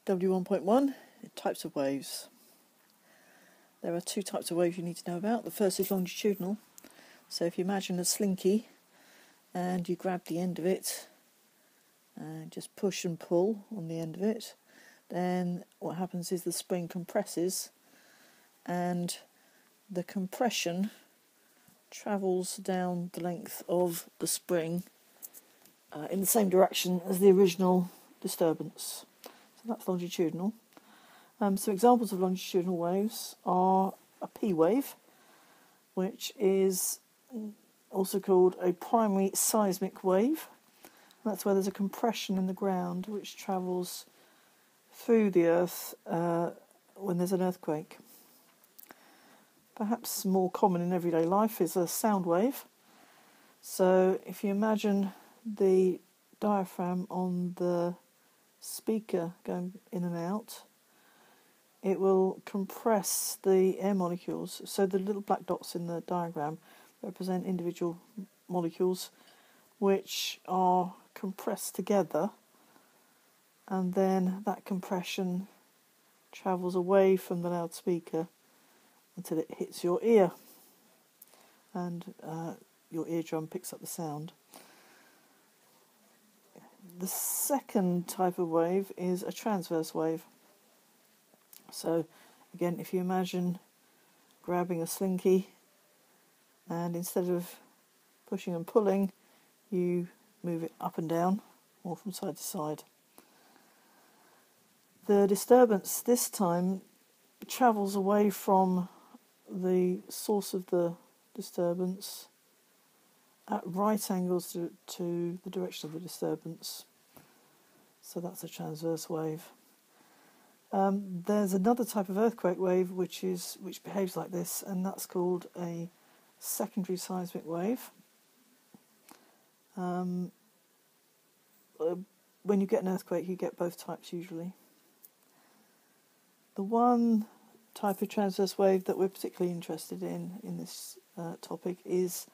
W1.1, types of waves. There are two types of waves you need to know about. The first is longitudinal. So if you imagine a slinky and you grab the end of it and just push and pull on the end of it, then what happens is the spring compresses and the compression travels down the length of the spring in the same direction as the original disturbance. So that's longitudinal. Some examples of longitudinal waves are a P wave, which is also called a primary seismic wave. That's where there's a compression in the ground which travels through the earth when there's an earthquake. Perhaps more common in everyday life is a sound wave. So if you imagine the diaphragm on the speaker going in and out, it will compress the air molecules. So the little black dots in the diagram represent individual molecules which are compressed together, and then that compression travels away from the loudspeaker until it hits your ear, and your eardrum picks up the sound. The second type of wave is a transverse wave. So again, if you imagine grabbing a slinky and instead of pushing and pulling, you move it up and down or from side to side. The disturbance this time travels away from the source of the disturbance at right angles to the direction of the disturbance. So that's a transverse wave. There's another type of earthquake wave which behaves like this, and that's called a secondary seismic wave. When you get an earthquake, you get both types usually. The one type of transverse wave that we're particularly interested in this topic is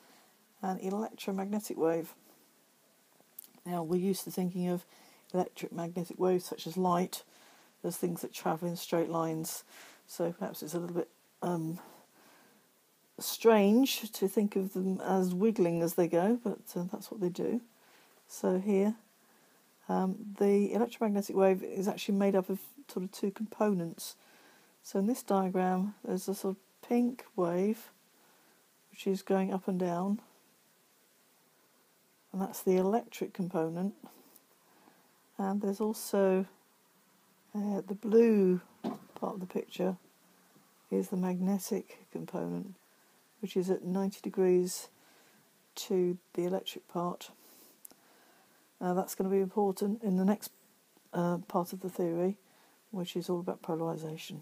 an electromagnetic wave. Now, we're used to thinking of electromagnetic waves such as light as things that travel in straight lines, so perhaps it's a little bit strange to think of them as wiggling as they go, but that's what they do. So here, the electromagnetic wave is actually made up of sort of two components. So in this diagram, there's a sort of pink wave which is going up and down, and that's the electric component. And there's also the blue part of the picture is the magnetic component, which is at 90 degrees to the electric part. That's going to be important in the next part of the theory, which is all about polarization.